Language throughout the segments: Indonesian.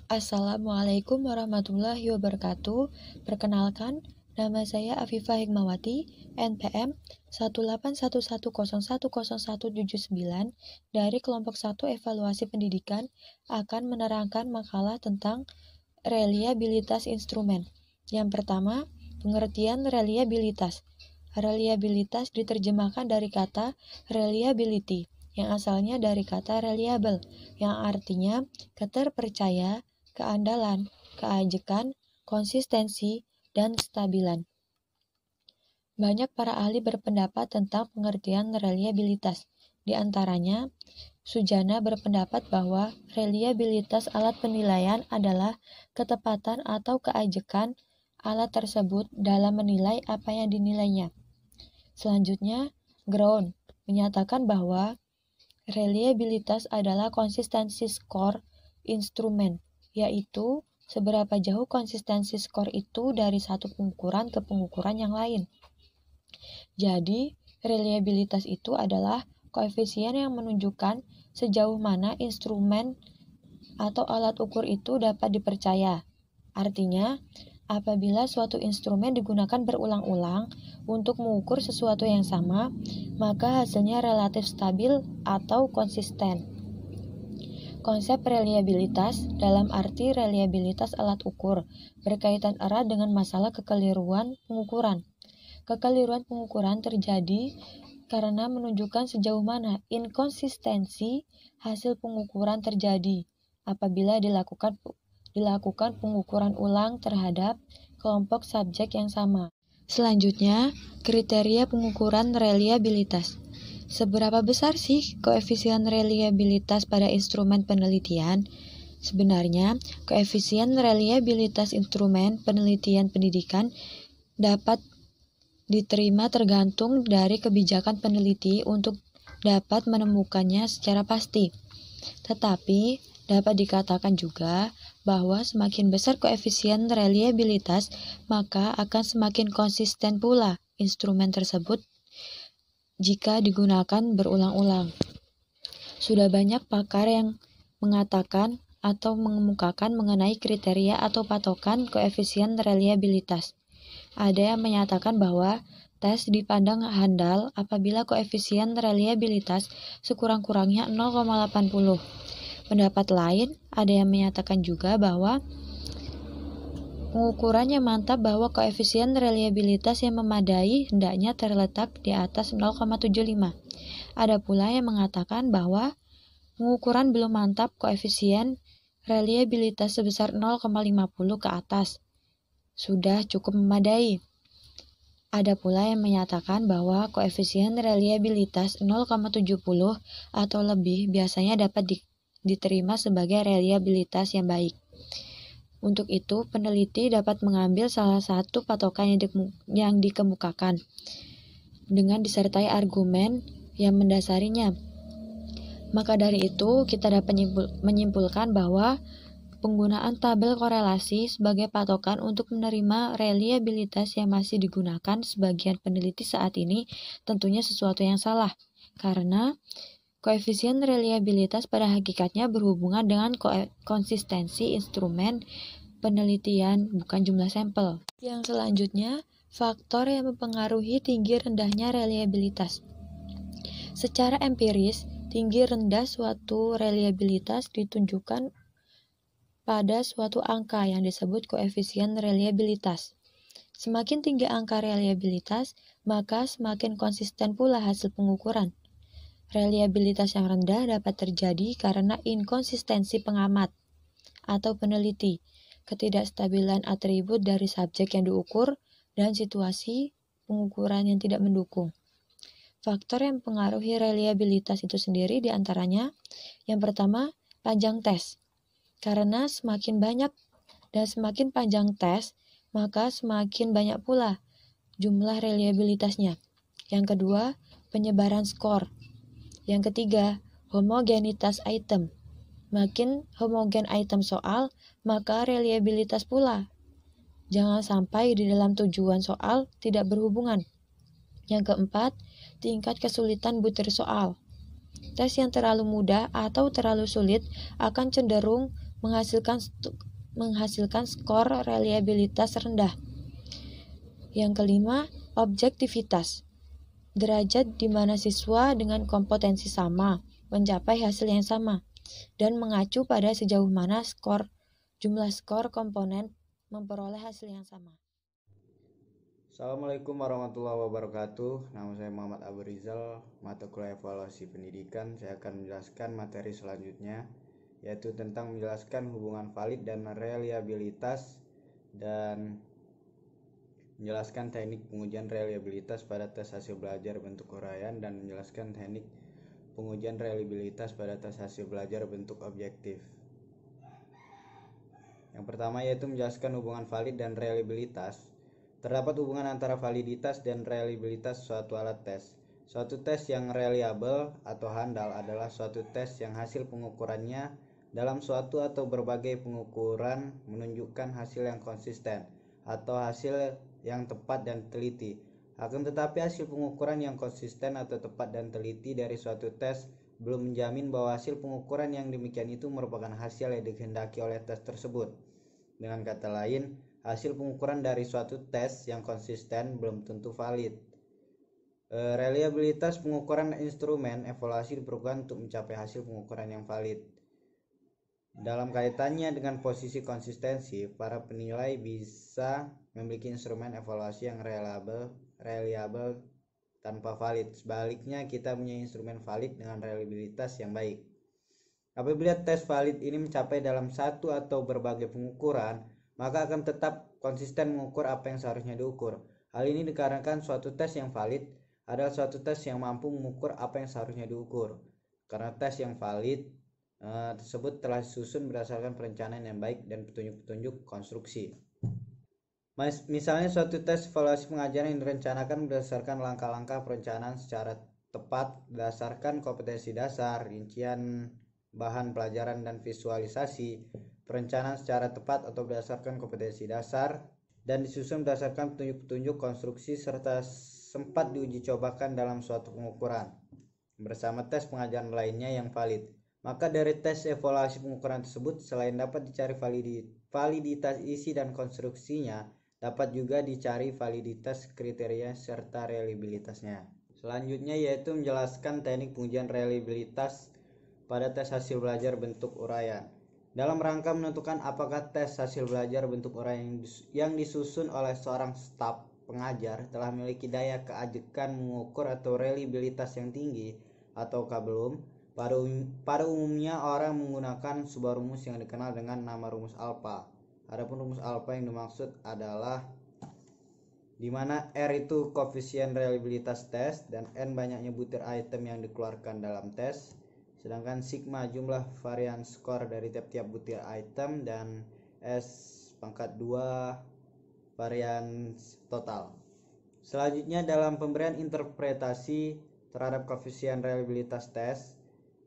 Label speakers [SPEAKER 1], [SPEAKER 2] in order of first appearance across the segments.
[SPEAKER 1] Assalamualaikum warahmatullahi wabarakatuh. Perkenalkan, nama saya Afifah Hikmawati, NPM 18110100179 dari kelompok 1 Evaluasi Pendidikan akan menerangkan makalah tentang reliabilitas instrumen. Yang pertama, pengertian reliabilitas. Reliabilitas diterjemahkan dari kata reliability, yang asalnya dari kata reliable, yang artinya keterpercaya, keandalan, keajekan, konsistensi, dan kestabilan. Banyak para ahli berpendapat tentang pengertian reliabilitas. Di antaranya, Sujana berpendapat bahwa reliabilitas alat penilaian adalah ketepatan atau keajekan alat tersebut dalam menilai apa yang dinilainya. Selanjutnya, Ground menyatakan bahwa reliabilitas adalah konsistensi skor instrumen, yaitu seberapa jauh konsistensi skor itu dari satu pengukuran ke pengukuran yang lain. Jadi, reliabilitas itu adalah koefisien yang menunjukkan sejauh mana instrumen atau alat ukur itu dapat dipercaya. Artinya, apabila suatu instrumen digunakan berulang-ulang untuk mengukur sesuatu yang sama, maka hasilnya relatif stabil atau konsisten. Konsep reliabilitas dalam arti reliabilitas alat ukur berkaitan erat dengan masalah kekeliruan pengukuran. Kekeliruan pengukuran terjadi karena menunjukkan sejauh mana inkonsistensi hasil pengukuran terjadi apabila dilakukan pengukuran ulang terhadap kelompok subjek yang sama. Selanjutnya, kriteria pengukuran reliabilitas. Seberapa besar sih koefisien reliabilitas pada instrumen penelitian? Sebenarnya, koefisien reliabilitas instrumen penelitian pendidikan dapat diterima tergantung dari kebijakan peneliti untuk dapat menemukannya secara pasti. Tetapi, dapat dikatakan juga bahwa semakin besar koefisien reliabilitas, maka akan semakin konsisten pula instrumen tersebut jika digunakan berulang-ulang. Sudah banyak pakar yang mengatakan atau mengemukakan mengenai kriteria atau patokan koefisien reliabilitas. Ada yang menyatakan bahwa tes dipandang handal apabila koefisien reliabilitas sekurang-kurangnya 0,80. Pendapat lain, ada yang menyatakan juga bahwa pengukuran yang mantap bahwa koefisien reliabilitas yang memadai hendaknya terletak di atas 0,75. Ada pula yang mengatakan bahwa pengukuran belum mantap koefisien reliabilitas sebesar 0,50 ke atas sudah cukup memadai. Ada pula yang menyatakan bahwa koefisien reliabilitas 0,70 atau lebih biasanya dapat diterima sebagai reliabilitas yang baik. Untuk itu, peneliti dapat mengambil salah satu patokan yang dikemukakan dengan disertai argumen yang mendasarinya. Maka dari itu, kita dapat menyimpulkan bahwa penggunaan tabel korelasi sebagai patokan untuk menerima reliabilitas yang masih digunakan sebagian peneliti saat ini tentunya sesuatu yang salah, karena koefisien reliabilitas pada hakikatnya berhubungan dengan konsistensi instrumen penelitian, bukan jumlah sampel. Yang selanjutnya, faktor yang mempengaruhi tinggi rendahnya reliabilitas. Secara empiris, tinggi rendah suatu reliabilitas ditunjukkan pada suatu angka yang disebut koefisien reliabilitas. Semakin tinggi angka reliabilitas, maka semakin konsisten pula hasil pengukuran. Reliabilitas yang rendah dapat terjadi karena inkonsistensi pengamat atau peneliti, ketidakstabilan atribut dari subjek yang diukur, dan situasi pengukuran yang tidak mendukung. Faktor yang mempengaruhi reliabilitas itu sendiri diantaranya, yang pertama, panjang tes. Karena semakin banyak dan semakin panjang tes, maka semakin banyak pula jumlah reliabilitasnya. Yang kedua, penyebaran skor. Yang ketiga, homogenitas item. Makin homogen item soal, maka reliabilitas pula. Jangan sampai di dalam tujuan soal tidak berhubungan. Yang keempat, tingkat kesulitan butir soal. Tes yang terlalu mudah atau terlalu sulit akan cenderung menghasilkan skor reliabilitas rendah. Yang kelima, objektivitas. Derajat di mana siswa dengan kompetensi sama mencapai hasil yang sama dan mengacu pada sejauh mana jumlah skor komponen memperoleh hasil yang sama.
[SPEAKER 2] Assalamualaikum warahmatullahi wabarakatuh. Nama saya Muhammad Abu Rizal, mata kuliah evaluasi pendidikan. Saya akan menjelaskan materi selanjutnya, yaitu tentang menjelaskan hubungan valid dan reliabilitas dan menjelaskan teknik pengujian reliabilitas pada tes hasil belajar bentuk uraian dan menjelaskan teknik pengujian reliabilitas pada tes hasil belajar bentuk objektif. Yang pertama yaitu menjelaskan hubungan valid dan reliabilitas. Terdapat hubungan antara validitas dan reliabilitas suatu alat tes. Suatu tes yang reliable atau handal adalah suatu tes yang hasil pengukurannya dalam suatu atau berbagai pengukuran menunjukkan hasil yang konsisten atau hasil yang tepat dan teliti. Akan tetapi hasil pengukuran yang konsisten atau tepat dan teliti dari suatu tes belum menjamin bahwa hasil pengukuran yang demikian itu merupakan hasil yang dikehendaki oleh tes tersebut. Dengan kata lain, hasil pengukuran dari suatu tes yang konsisten belum tentu valid. Reliabilitas pengukuran instrumen evaluasi diperlukan untuk mencapai hasil pengukuran yang valid. Dalam kaitannya dengan posisi konsistensi, para penilai bisa memiliki instrumen evaluasi yang reliable tanpa valid. Sebaliknya, kita punya instrumen valid dengan reliabilitas yang baik. Apabila tes valid ini mencapai dalam satu atau berbagai pengukuran, maka akan tetap konsisten mengukur apa yang seharusnya diukur. Hal ini dikarenakan suatu tes yang valid adalah suatu tes yang mampu mengukur apa yang seharusnya diukur. Karena tes yang valid tersebut telah disusun berdasarkan perencanaan yang baik dan petunjuk-petunjuk konstruksi. Misalnya suatu tes evaluasi pengajaran yang direncanakan berdasarkan langkah-langkah perencanaan secara tepat berdasarkan kompetensi dasar, rincian bahan pelajaran dan visualisasi, perencanaan secara tepat atau berdasarkan kompetensi dasar, dan disusun berdasarkan petunjuk-petunjuk konstruksi serta sempat diuji cobakan dalam suatu pengukuran bersama tes pengajaran lainnya yang valid. Maka dari tes evaluasi pengukuran tersebut, selain dapat dicari validitas isi dan konstruksinya, dapat juga dicari validitas kriteria serta reliabilitasnya. Selanjutnya yaitu menjelaskan teknik pengujian reliabilitas pada tes hasil belajar bentuk uraian. Dalam rangka menentukan apakah tes hasil belajar bentuk uraian yang disusun oleh seorang staf pengajar telah memiliki daya keajekan mengukur atau reliabilitas yang tinggi ataukah belum, pada umumnya orang menggunakan sebuah rumus yang dikenal dengan nama rumus alfa. Adapun rumus alfa yang dimaksud adalah di mana R itu koefisien reliabilitas tes dan N banyaknya butir item yang dikeluarkan dalam tes, sedangkan sigma jumlah varian skor dari tiap-tiap butir item dan S pangkat 2 varian total. Selanjutnya dalam pemberian interpretasi terhadap koefisien reliabilitas tes,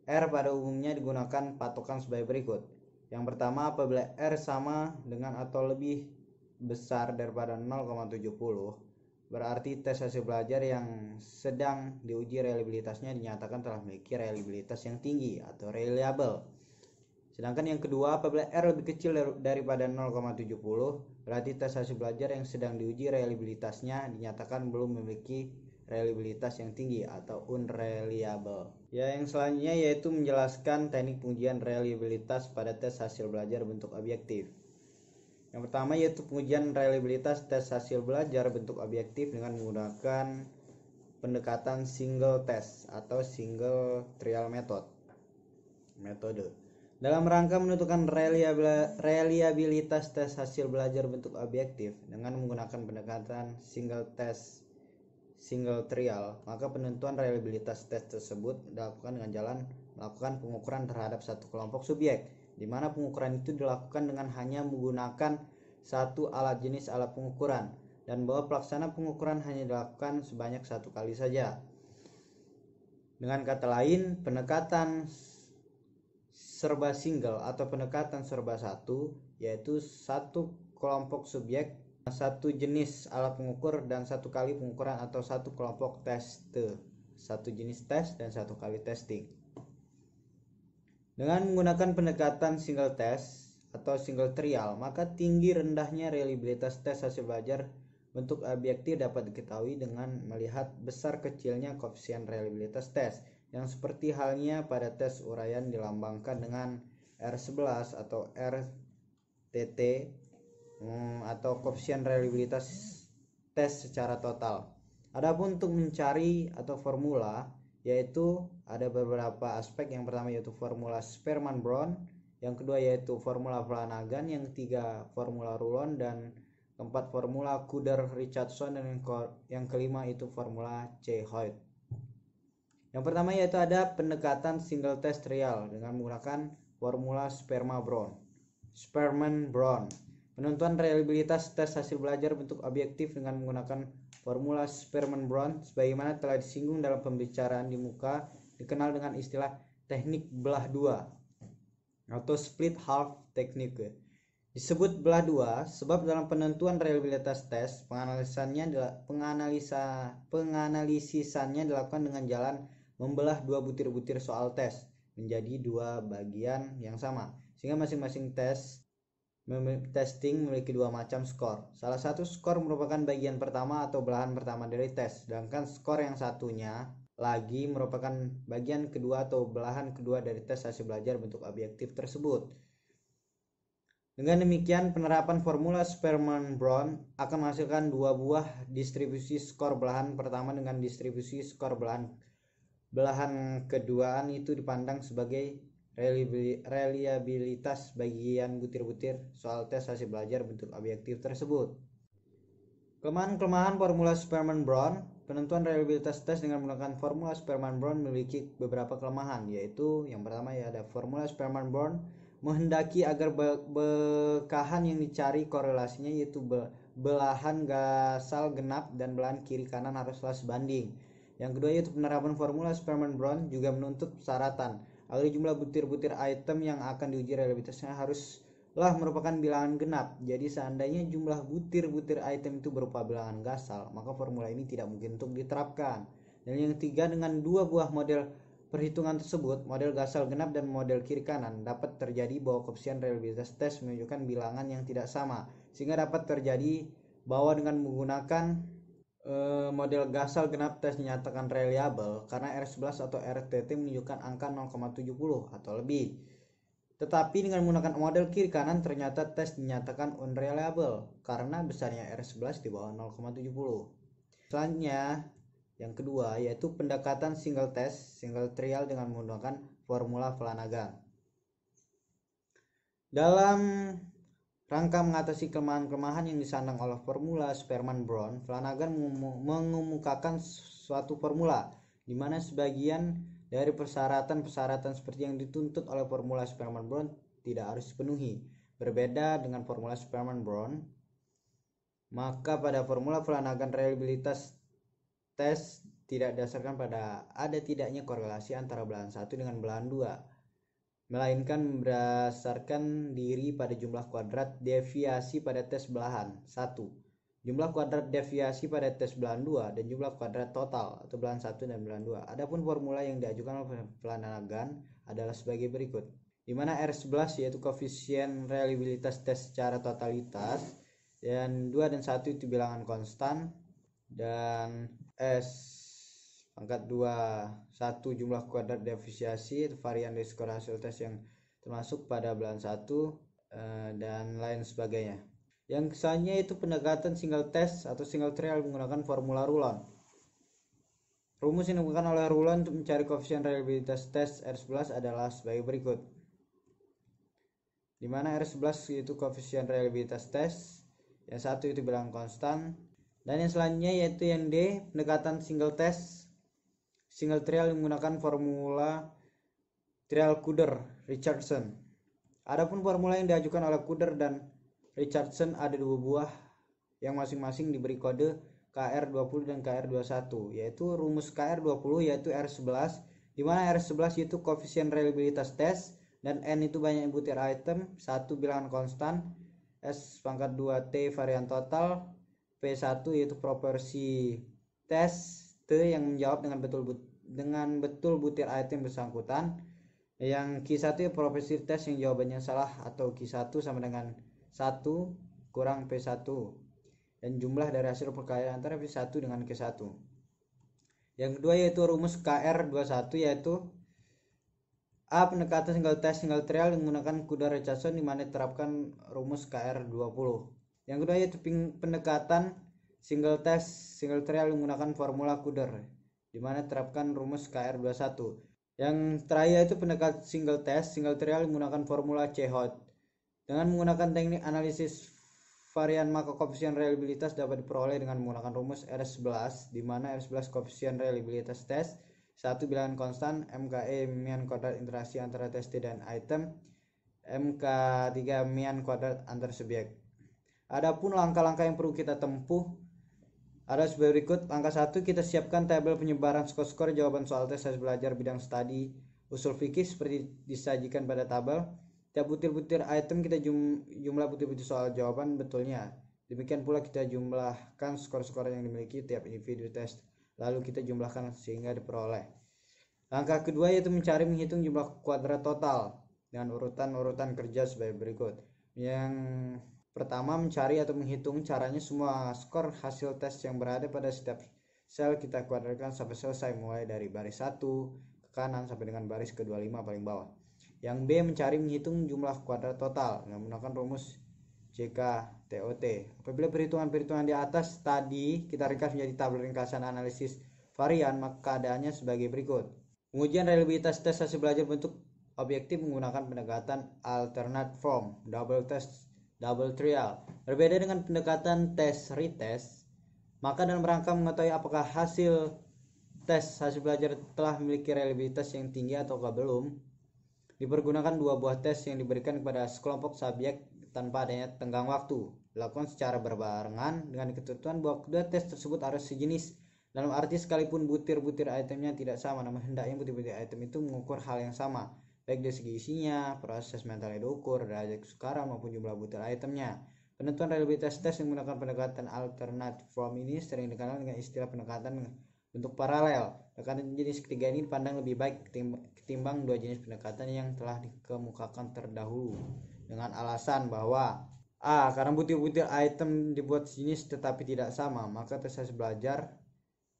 [SPEAKER 2] R pada umumnya digunakan patokan sebagai berikut. Yang pertama, apabila R sama dengan atau lebih besar daripada 0,70, berarti tes hasil belajar yang sedang diuji reliabilitasnya dinyatakan telah memiliki reliabilitas yang tinggi atau reliable. Sedangkan yang kedua, apabila R lebih kecil daripada 0,70, berarti tes hasil belajar yang sedang diuji reliabilitasnya dinyatakan belum memiliki reliabilitas yang tinggi atau unreliable. Yang selanjutnya yaitu menjelaskan teknik pengujian reliabilitas pada tes hasil belajar bentuk objektif. Yang pertama yaitu pengujian reliabilitas tes hasil belajar bentuk objektif dengan menggunakan pendekatan single test atau single trial metode. Dalam rangka menentukan reliabilitas tes hasil belajar bentuk objektif dengan menggunakan pendekatan single trial, maka penentuan reliabilitas tes tersebut dilakukan dengan jalan melakukan pengukuran terhadap satu kelompok subjek, di mana pengukuran itu dilakukan dengan hanya menggunakan satu alat jenis alat pengukuran, dan bahwa pelaksanaan pengukuran hanya dilakukan sebanyak satu kali saja. Dengan kata lain, pendekatan serba single atau pendekatan serba satu, yaitu satu kelompok subjek, satu jenis alat pengukur dan satu kali pengukuran atau satu kelompok teste, satu jenis tes dan satu kali testing. Dengan menggunakan pendekatan single test, atau single trial, maka tinggi rendahnya reliabilitas tes hasil belajar bentuk objektif dapat diketahui dengan melihat besar kecilnya koefisien reliabilitas tes, yang seperti halnya pada tes uraian dilambangkan dengan R11 atau RTT atau koefisien reliabilitas tes secara total. Adapun untuk mencari atau formula, yaitu ada beberapa aspek. Yang pertama yaitu formula Spearman-Brown, yang kedua yaitu formula Flanagan, yang ketiga formula Rulon, dan keempat formula Kuder-Richardson, dan yang kelima itu formula Ch-Hoyt. Yang pertama yaitu ada pendekatan single test trial dengan menggunakan formula Spearman-Brown. Penentuan reliabilitas tes hasil belajar bentuk objektif dengan menggunakan formula Spearman-Brown sebagaimana telah disinggung dalam pembicaraan di muka dikenal dengan istilah teknik belah dua atau split half technique. Disebut belah dua sebab dalam penentuan reliabilitas tes penganalisisannya dilakukan dengan jalan membelah dua butir-butir soal tes menjadi dua bagian yang sama, sehingga masing-masing testing memiliki dua macam skor. Salah satu skor merupakan bagian pertama atau belahan pertama dari tes, sedangkan skor yang satunya lagi merupakan bagian kedua atau belahan kedua dari tes hasil belajar bentuk objektif tersebut. Dengan demikian, penerapan formula Spearman-Brown akan menghasilkan dua buah distribusi skor belahan pertama dengan distribusi skor belahan keduaan itu dipandang sebagai reliabilitas bagian butir-butir soal tes hasil belajar bentuk objektif tersebut. Kelemahan formula Spearman-Brown. Penentuan reliabilitas tes dengan menggunakan formula Spearman-Brown memiliki beberapa kelemahan, yaitu yang pertama ya ada formula Spearman-Brown menghendaki agar bekahan yang dicari korelasinya yaitu belahan gasal genap dan belahan kiri kanan haruslah sebanding. Yang kedua yaitu penerapan formula Spearman-Brown juga menuntut persyaratan agar jumlah butir-butir item yang akan diuji reliabilitasnya haruslah merupakan bilangan genap. Jadi seandainya jumlah butir-butir item itu berupa bilangan gasal, maka formula ini tidak mungkin untuk diterapkan. Dan yang ketiga, dengan dua buah model perhitungan tersebut, model gasal genap dan model kiri kanan, dapat terjadi bahwa koefisien reliabilitas tes menunjukkan bilangan yang tidak sama, sehingga dapat terjadi bahwa dengan menggunakan model gasal genap tes dinyatakan reliable karena R11 atau RTT menunjukkan angka 0,70 atau lebih. Tetapi dengan menggunakan model kiri kanan ternyata tes dinyatakan unreliable karena besarnya R11 di bawah 0,70. Selanjutnya yang kedua yaitu pendekatan single trial dengan menggunakan formula Flanagan. Dalam rangka mengatasi kelemahan-kelemahan yang disandang oleh formula Spearman-Brown, Flanagan mengemukakan suatu formula di mana sebagian dari persyaratan-persyaratan seperti yang dituntut oleh formula Spearman-Brown tidak harus dipenuhi. Berbeda dengan formula Spearman-Brown, maka pada formula Flanagan reliabilitas tes tidak didasarkan pada ada tidaknya korelasi antara belahan satu dengan belahan dua, melainkan berdasarkan diri pada jumlah kuadrat deviasi pada tes belahan 1, jumlah kuadrat deviasi pada tes belahan 2, dan jumlah kuadrat total atau belahan 1 dan belahan 2. Adapun formula yang diajukan oleh Flanagan adalah sebagai berikut, di mana R11 yaitu koefisien reliabilitas tes secara totalitas, dan 2 dan 1 itu bilangan konstan, dan S pangkat 2 1 jumlah kuadrat deviasi varian dari skor hasil tes yang termasuk pada belahan 1 dan lain sebagainya. Yang kesannya itu pendekatan single test atau single trial menggunakan formula Rulon. Rumus yang digunakan oleh Rulon untuk mencari koefisien reliabilitas tes R11 adalah sebagai berikut, di mana R11 yaitu koefisien reliabilitas tes, yang satu itu bilangan konstan, dan yang selanjutnya yaitu yang D, pendekatan single trial menggunakan formula trial Kuder-Richardson. Adapun formula yang diajukan oleh Kuder dan Richardson ada dua buah yang masing-masing diberi kode KR20 dan KR21, yaitu rumus KR20 yaitu R11, di mana R11 itu koefisien reliabilitas tes dan N itu banyak butir item, 1 bilangan konstan, S pangkat 2 T varian total, P1 yaitu proporsi tes T yang menjawab dengan betul butir item bersangkutan, Yang Q1 ya profesi tes yang jawabannya salah atau Q1 sama dengan 1 kurang P1 dan jumlah dari hasil perkalian antara P1 dengan Q1. Yang kedua yaitu rumus KR21 yaitu A. Pendekatan single trial yang menggunakan kuda Richardson di mana diterapkan rumus KR20. Yang kedua yaitu pendekatan single trial yang menggunakan formula Kuder di mana diterapkan rumus KR21. Yang terakhir itu pendekatan single trial yang menggunakan formula C-Hot. Dengan menggunakan teknik analisis varian maka koefisien reliabilitas dapat diperoleh dengan menggunakan rumus R11 di mana R11 koefisien reliabilitas tes, 1 bilangan konstan, MKE mean kuadrat interaksi antara tes T dan item, MK3 mean kuadrat antar subjek. Adapun langkah-langkah yang perlu kita tempuh ada sebagai berikut. Langkah 1, kita siapkan tabel penyebaran skor-skor jawaban soal tes hasil belajar bidang studi usul fikih seperti disajikan pada tabel. Tiap butir-butir item kita jumlah butir-butir soal jawaban betulnya. Demikian pula kita jumlahkan skor-skor yang dimiliki tiap individu tes. Lalu kita jumlahkan sehingga diperoleh. Langkah kedua yaitu mencari menghitung jumlah kuadrat total dengan urutan-urutan kerja sebagai berikut. Yang pertama, mencari atau menghitung. Caranya semua skor hasil tes yang berada pada setiap sel kita kuadratkan sampai selesai, mulai dari baris 1 ke kanan sampai dengan baris ke-25 paling bawah. Yang B, mencari menghitung jumlah kuadrat total dengan menggunakan rumus JK-TOT. Apabila perhitungan-perhitungan di atas tadi kita ringkas menjadi tabel ringkasan analisis varian, maka keadaannya sebagai berikut. Pengujian reliabilitas tes hasil belajar bentuk objektif menggunakan pendekatan alternate form, double test, double trial. Berbeda dengan pendekatan tes retest, maka dalam rangka mengetahui apakah hasil hasil belajar telah memiliki reliabilitas yang tinggi atau belum, dipergunakan dua buah tes yang diberikan kepada sekelompok subjek tanpa adanya tenggang waktu, dilakukan secara berbarengan dengan ketentuan bahwa kedua tes tersebut harus sejenis, dalam arti sekalipun butir-butir itemnya tidak sama, namun hendaknya butir-butir item itu mengukur hal yang sama, baik dari segi isinya, proses mentalnya diukur, derajat kesukaran maupun jumlah butir itemnya. Penentuan reliabilitas tes yang menggunakan pendekatan alternate form ini sering dikenal dengan istilah pendekatan bentuk paralel. Pendekatan jenis ketiga ini dipandang lebih baik ketimbang dua jenis pendekatan yang telah dikemukakan terdahulu, dengan alasan bahwa A. Karena butir-butir item dibuat sejenis tetapi tidak sama, maka tes hasil belajar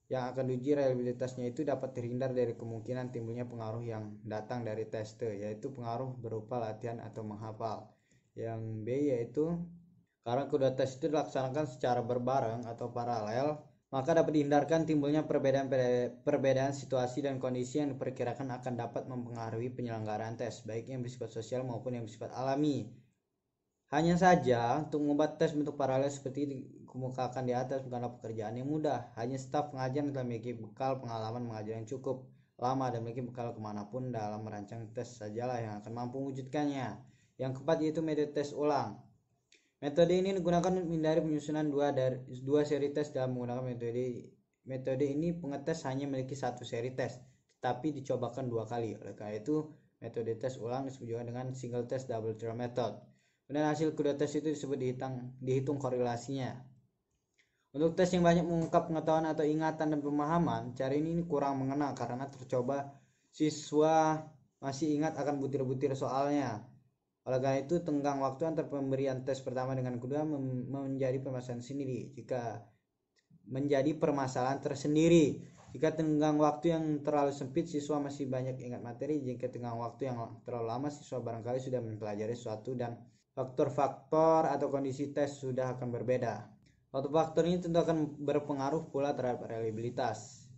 [SPEAKER 2] yang akan diuji reliabilitasnya itu dapat terhindar dari kemungkinan timbulnya pengaruh yang datang dari teste, yaitu pengaruh berupa latihan atau menghafal. Yang B yaitu karena kedua tes itu dilaksanakan secara berbareng atau paralel, maka dapat dihindarkan timbulnya perbedaan situasi dan kondisi yang diperkirakan akan dapat mempengaruhi penyelenggaraan tes, baik yang bersifat sosial maupun yang bersifat alami. Hanya saja, untuk mengubah tes bentuk paralel seperti dikemukakan di atas bukanlah pekerjaan yang mudah. Hanya staf pengajar yang telah memiliki bekal pengalaman mengajar yang cukup lama dan memiliki bekal kemanapun dalam merancang tes sajalah yang akan mampu mewujudkannya. Yang keempat yaitu metode tes ulang. Metode ini digunakan untuk menghindari penyusunan dua seri tes. Dalam menggunakan metode ini pengetes hanya memiliki satu seri tes, tetapi dicobakan dua kali. Oleh karena itu, metode tes ulang disebut juga dengan single test double trial method. Kemudian hasil kedua tes itu disebut dihitung korelasinya. Untuk tes yang banyak mengungkap pengetahuan atau ingatan dan pemahaman, cara ini kurang mengena karena tercoba siswa masih ingat akan butir-butir soalnya. Oleh karena itu, tenggang waktu antara pemberian tes pertama dengan kedua menjadi permasalahan sendiri. Jika tenggang waktu yang terlalu sempit, siswa masih banyak ingat materi. Jika tenggang waktu yang terlalu lama, siswa barangkali sudah mempelajari sesuatu dan faktor-faktor atau kondisi tes sudah akan berbeda. Faktor-faktor ini tentu akan berpengaruh pula terhadap reliabilitas.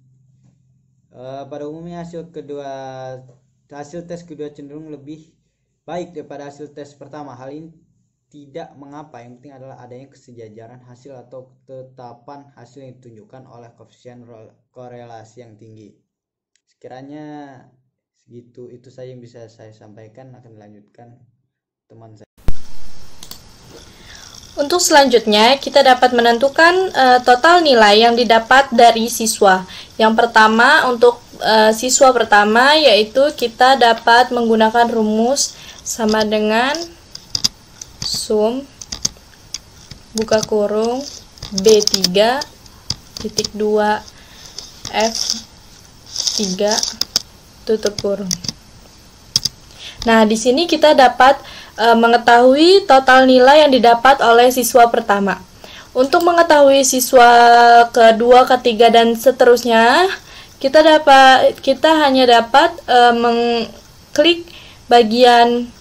[SPEAKER 2] Pada umumnya hasil tes kedua cenderung lebih baik daripada hasil tes pertama. Hal ini tidak mengapa, yang penting adalah adanya kesejajaran hasil atau ketetapan hasil yang ditunjukkan oleh koefisien korelasi yang tinggi. Sekiranya segitu, itu saja yang bisa saya sampaikan. Akan dilanjutkan teman saya.
[SPEAKER 3] Untuk selanjutnya, kita dapat menentukan total nilai yang didapat dari siswa. Yang pertama, untuk siswa pertama, yaitu kita dapat menggunakan rumus sama dengan sum buka kurung B3 titik 2 F3 tutup kurung. Nah, di sini kita dapat mengetahui total nilai yang didapat oleh siswa pertama. Untuk mengetahui siswa kedua, ketiga, dan seterusnya, kita hanya dapat mengklik bagian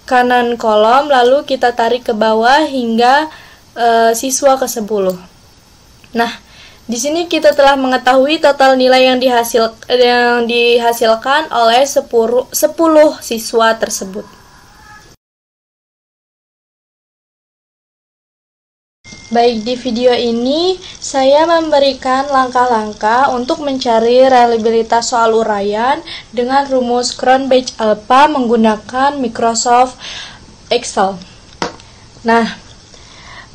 [SPEAKER 3] kanan kolom, lalu kita tarik ke bawah hingga siswa ke-10. Nah, di sini kita telah mengetahui total nilai yang dihasilkan oleh 10 siswa tersebut. Baik, di video ini saya memberikan langkah-langkah untuk mencari reliabilitas soal uraian dengan rumus Cronbach Alpha menggunakan Microsoft Excel. Nah,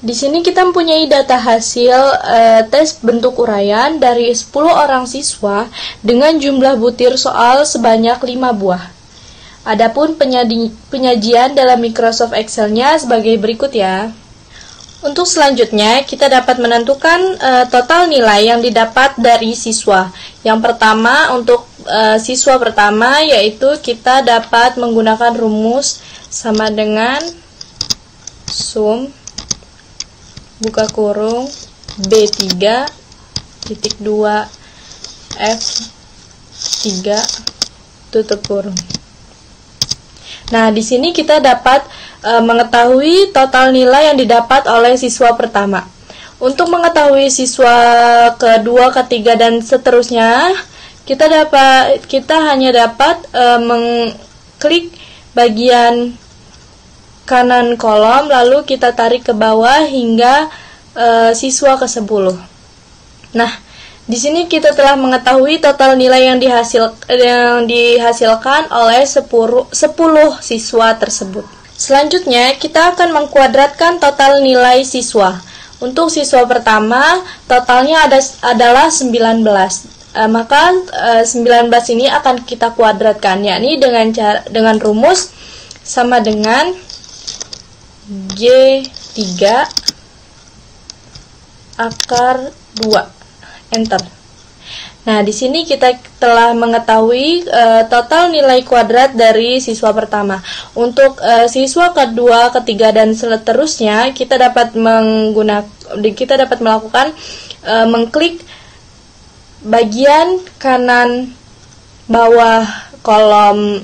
[SPEAKER 3] di sini kita mempunyai data hasil tes bentuk uraian dari 10 orang siswa dengan jumlah butir soal sebanyak 5 buah. Adapun penyajian dalam Microsoft Excel-nya sebagai berikut ya. Untuk selanjutnya, kita dapat menentukan total nilai yang didapat dari siswa. Yang pertama, untuk siswa pertama, yaitu kita dapat menggunakan rumus sama dengan sum buka kurung B3 titik 2 F3 tutup kurung. Nah, di sini kita dapat mengetahui total nilai yang didapat oleh siswa pertama. Untuk mengetahui siswa kedua, ketiga, dan seterusnya, kita hanya dapat mengklik bagian kanan kolom, lalu kita tarik ke bawah hingga siswa ke-10. Nah, di sini kita telah mengetahui total nilai yang dihasilkan oleh 10 siswa tersebut. Selanjutnya, kita akan mengkuadratkan total nilai siswa. Untuk siswa pertama, totalnya adalah 19. Maka 19 ini akan kita kuadratkan, yakni dengan rumus sama dengan G3 akar 2. Enter. Nah, di sini kita telah mengetahui total nilai kuadrat dari siswa pertama. Untuk siswa kedua, ketiga, dan seterusnya, kita dapat melakukan mengklik bagian kanan bawah kolom,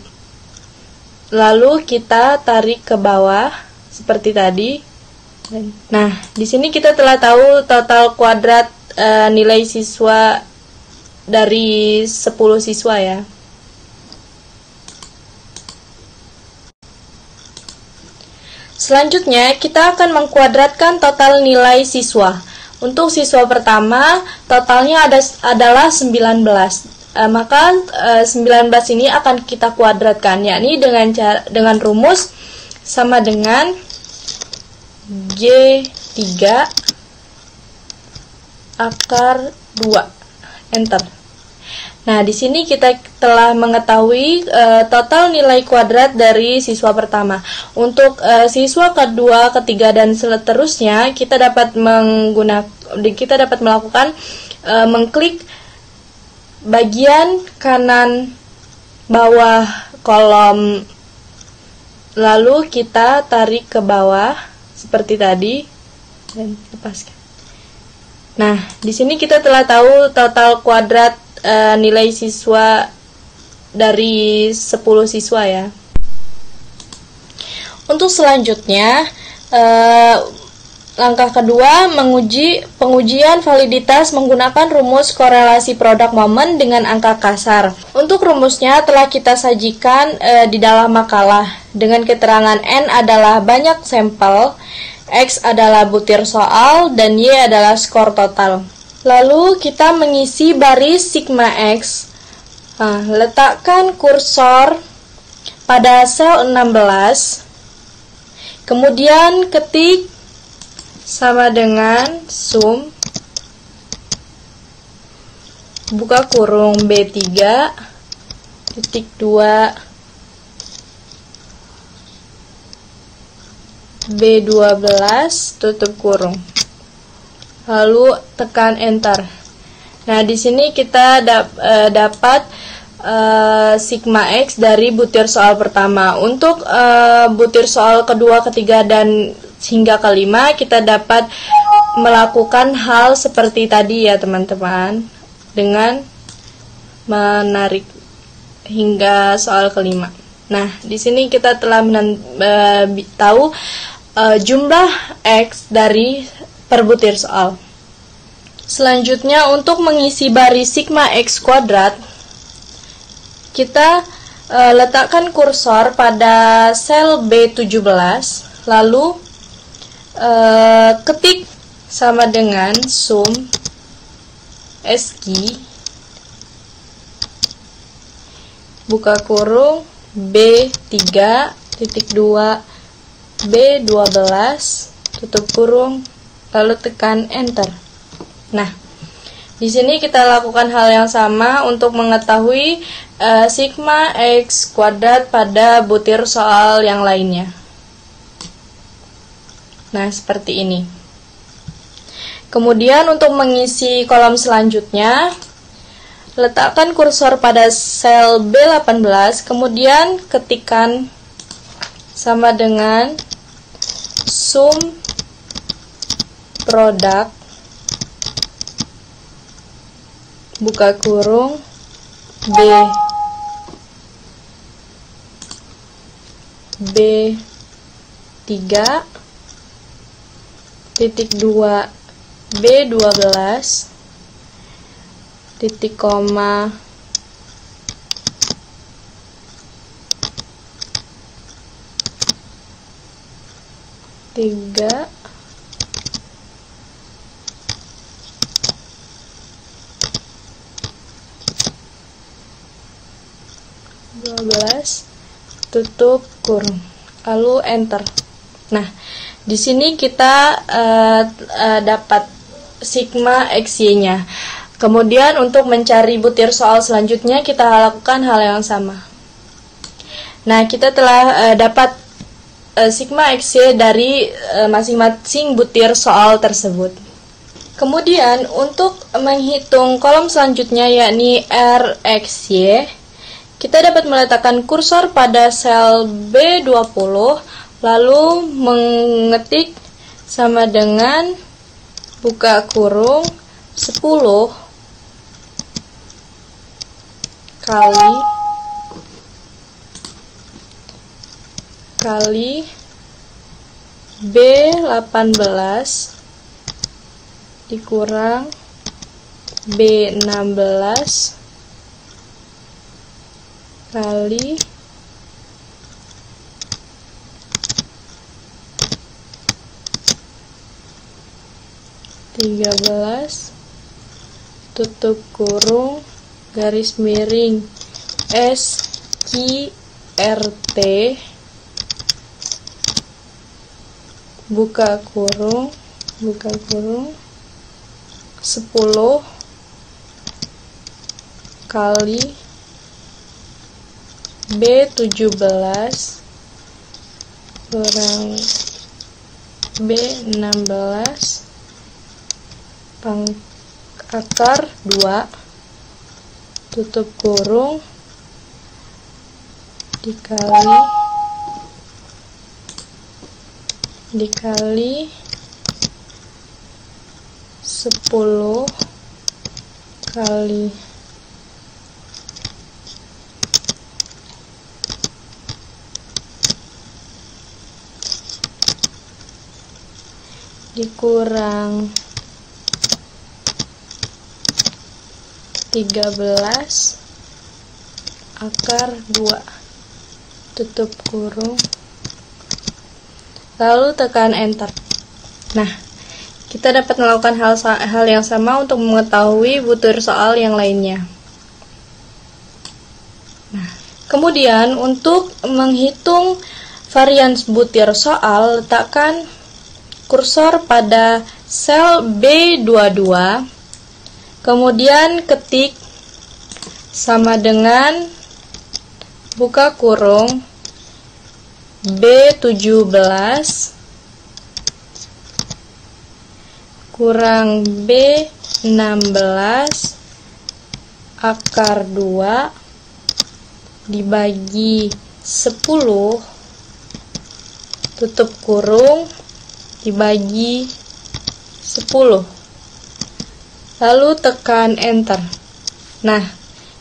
[SPEAKER 3] lalu kita tarik ke bawah seperti tadi. Nah, di sini kita telah tahu total kuadrat nilai siswa dari 10 siswa ya. Selanjutnya, kita akan mengkuadratkan total nilai siswa. Untuk siswa pertama, totalnya adalah 19. Maka 19 ini akan kita kuadratkan, yakni dengan rumus sama dengan G3 akar 2. Enter. Nah, di sini kita telah mengetahui total nilai kuadrat dari siswa pertama. Untuk siswa kedua, ketiga, dan seterusnya, kita dapat melakukan mengklik bagian kanan bawah kolom, lalu kita tarik ke bawah seperti tadi dan lepaskan. Nah, di sini kita telah tahu total kuadrat nilai siswa dari 10 siswa ya. Untuk selanjutnya, langkah kedua, pengujian validitas menggunakan rumus korelasi produk momen dengan angka kasar. Untuk rumusnya telah kita sajikan di dalam makalah dengan keterangan N adalah banyak sampel, X adalah butir soal, dan Y adalah skor total. Lalu kita mengisi baris sigma X. Nah, letakkan kursor pada sel 16. Kemudian ketik sama dengan sum buka kurung B3 titik 2 B12 tutup kurung, lalu tekan enter. Nah, di sini kita dapat sigma X dari butir soal pertama. Untuk butir soal kedua, ketiga, dan hingga kelima kita dapat melakukan hal seperti tadi ya teman-teman, dengan menarik hingga soal kelima. Nah, di sini kita telah tahu jumlah X dari per butir soal. Selanjutnya, untuk mengisi baris sigma X kuadrat, kita letakkan kursor pada sel B17, lalu ketik sama dengan sum SQ buka kurung B3.2 B12 tutup kurung, lalu tekan enter. Nah, di sini kita lakukan hal yang sama untuk mengetahui sigma X kuadrat pada butir soal yang lainnya. Nah, seperti ini. Kemudian untuk mengisi kolom selanjutnya, letakkan kursor pada sel B18, kemudian ketikkan sama dengan sum produk buka kurung B3.2 B12 titik koma 3 12 tutup kurung, lalu enter. Nah, di sini kita dapat sigma XY-nya. Kemudian untuk mencari butir soal selanjutnya kita lakukan hal yang sama. Nah, kita telah dapat sigma XY dari masing-masing butir soal tersebut. Kemudian untuk menghitung kolom selanjutnya yakni RXY, kita dapat meletakkan kursor pada sel B20, lalu mengetik sama dengan buka kurung 10 kali B18 dikurang B16 kali (13) tutup kurung garis miring SQRT buka kurung 10 kali B17 kurang B16 akar 2 tutup kurung dikali 10 kali dikurang 13 akar 2 tutup kurung, lalu tekan enter. Nah, kita dapat melakukan hal yang sama untuk mengetahui butir soal yang lainnya. Nah, kemudian untuk menghitung varian butir soal, letakkan kursor pada sel B22, kemudian ketik sama dengan buka kurung B17 kurang B16 akar 2 dibagi 10 tutup kurung dibagi 10, lalu tekan enter. Nah,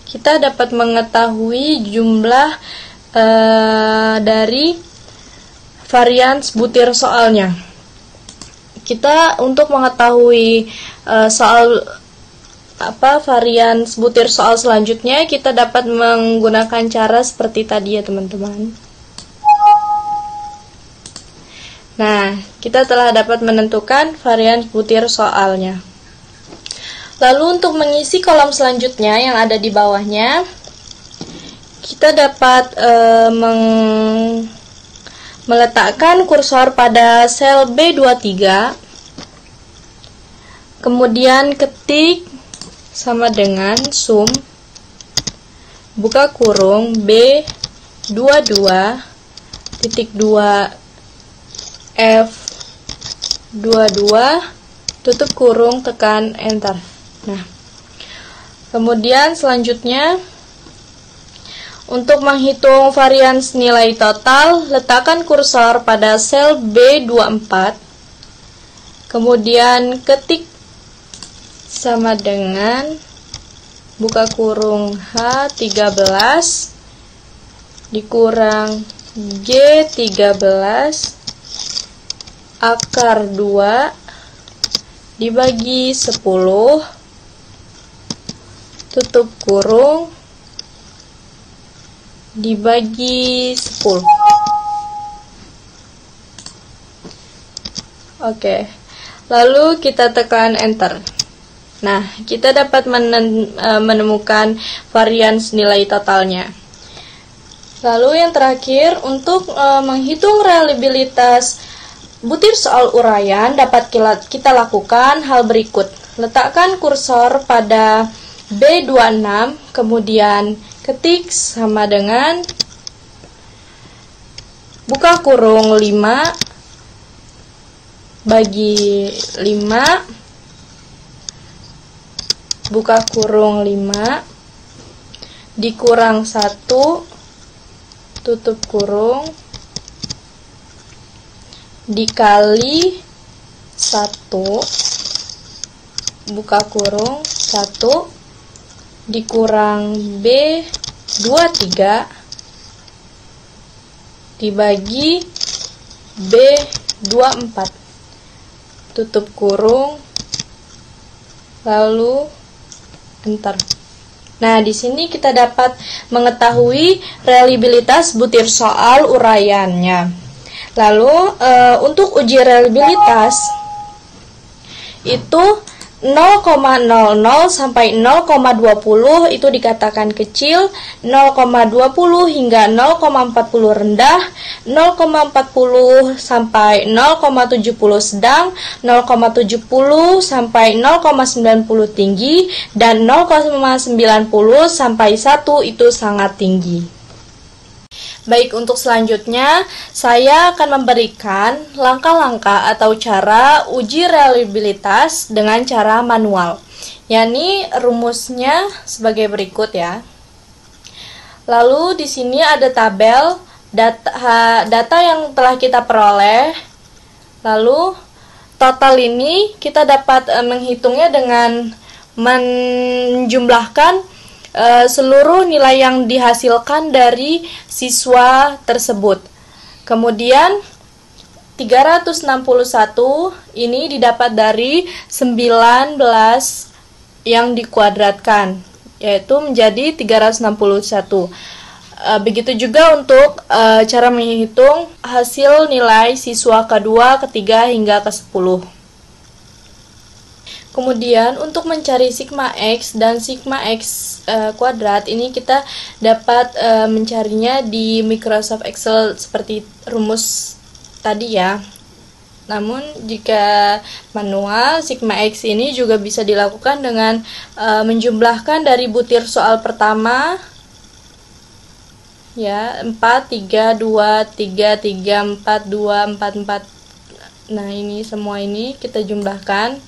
[SPEAKER 3] kita dapat mengetahui jumlah dari varians butir soalnya. Kita untuk mengetahui varians butir soal selanjutnya, kita dapat menggunakan cara seperti tadi ya teman-teman. Nah, kita telah dapat menentukan varian butir soalnya. Lalu untuk mengisi kolom selanjutnya yang ada di bawahnya, kita dapat meletakkan kursor pada sel B23, kemudian ketik sama dengan sum buka kurung B22.2 F22 tutup kurung tekan enter. Nah, kemudian selanjutnya untuk menghitung varians nilai total, letakkan kursor pada sel B24, kemudian ketik sama dengan buka kurung H13 dikurang G13 akar 2 dibagi 10 tutup kurung dibagi 10. Oke, lalu kita tekan enter. Nah, kita dapat menemukan varians nilai totalnya. Lalu yang terakhir, untuk menghitung reliabilitas butir soal uraian dapat kita lakukan hal berikut. Letakkan kursor pada B26, kemudian ketik sama dengan buka kurung 5 bagi 5 buka kurung 5 dikurang 1 tutup kurung dikali 1 buka kurung 1 dikurang B23 dibagi B24 tutup kurung lalu enter. Nah, di sini kita dapat mengetahui reliabilitas butir soal uraiannya. Lalu untuk uji reliabilitas itu 0,00 sampai 0,20 itu dikatakan kecil, 0,20 hingga 0,40 rendah, 0,40 sampai 0,70 sedang, 0,70 sampai 0,90 tinggi, dan 0,90 sampai 1 itu sangat tinggi. Baik, untuk selanjutnya saya akan memberikan langkah-langkah atau cara uji reliabilitas dengan cara manual. yakni rumusnya sebagai berikut ya. Lalu di sini ada tabel data yang telah kita peroleh. Lalu total ini kita dapat menghitungnya dengan menjumlahkan seluruh nilai yang dihasilkan dari siswa tersebut. Kemudian 361 ini didapat dari 19 yang dikuadratkan, yaitu menjadi 361. Begitu juga untuk cara menghitung hasil nilai siswa kedua, ketiga, hingga ke-10. Kemudian untuk mencari sigma X dan sigma X kuadrat, ini kita dapat mencarinya di Microsoft Excel seperti rumus tadi ya. Namun jika manual, sigma X ini juga bisa dilakukan dengan menjumlahkan dari butir soal pertama ya, 4, 3, 2, 3, 3, 4, 2, 4, 4. Nah, ini semua ini kita jumlahkan,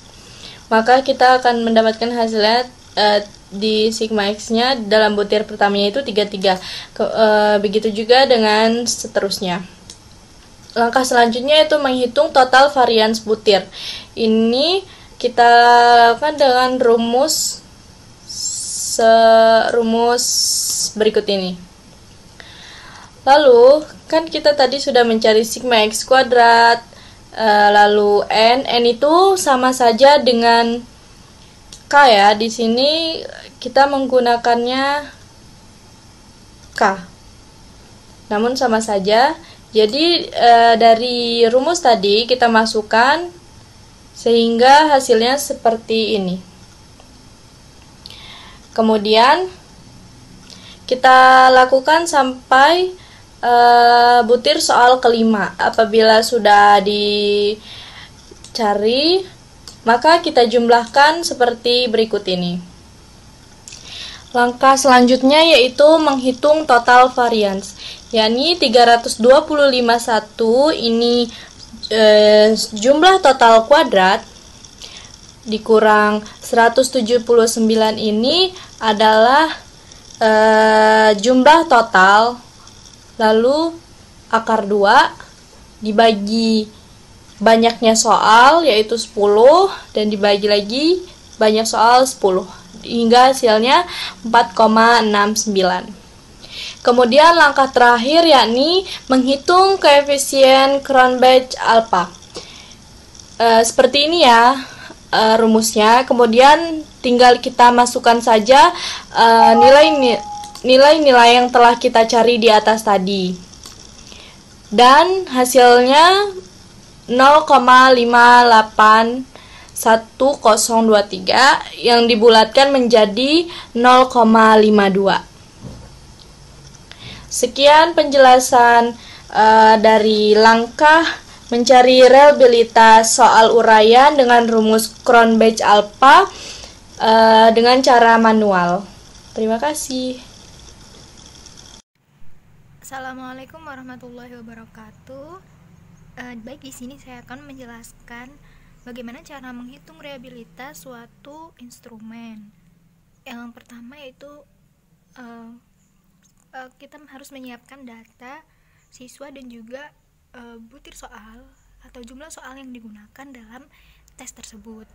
[SPEAKER 3] maka kita akan mendapatkan hasilnya di sigma X-nya dalam butir pertamanya itu 33. Begitu juga dengan seterusnya. Langkah selanjutnya itu menghitung total varians butir. Ini kita lakukan dengan rumus berikut ini. Lalu, kan kita tadi sudah mencari sigma X kuadrat, lalu N itu sama saja dengan K ya. Di sini kita menggunakannya K. Namun sama saja. Jadi dari rumus tadi kita masukkan sehingga hasilnya seperti ini. Kemudian kita lakukan sampai butir soal kelima. Apabila sudah dicari, maka kita jumlahkan seperti berikut ini. Langkah selanjutnya yaitu menghitung total varians, yakni 325,1 ini jumlah total kuadrat dikurang 179 ini adalah jumlah total, lalu akar 2 dibagi banyaknya soal yaitu 10 dan dibagi lagi banyak soal 10 hingga hasilnya 4,69. Kemudian langkah terakhir yakni menghitung koefisien Cronbach alpha. Seperti ini ya rumusnya. Kemudian tinggal kita masukkan saja nilai-nilai yang telah kita cari di atas tadi. Dan hasilnya 0,581023 yang dibulatkan menjadi 0,52. Sekian penjelasan dari langkah mencari reliabilitas soal uraian dengan rumus Cronbach alpha dengan cara manual. Terima kasih.
[SPEAKER 4] Assalamualaikum warahmatullahi wabarakatuh. Baik, di sini saya akan menjelaskan bagaimana cara menghitung reliabilitas suatu instrumen. Yang pertama yaitu kita harus menyiapkan data siswa dan juga butir soal atau jumlah soal yang digunakan dalam tes tersebut.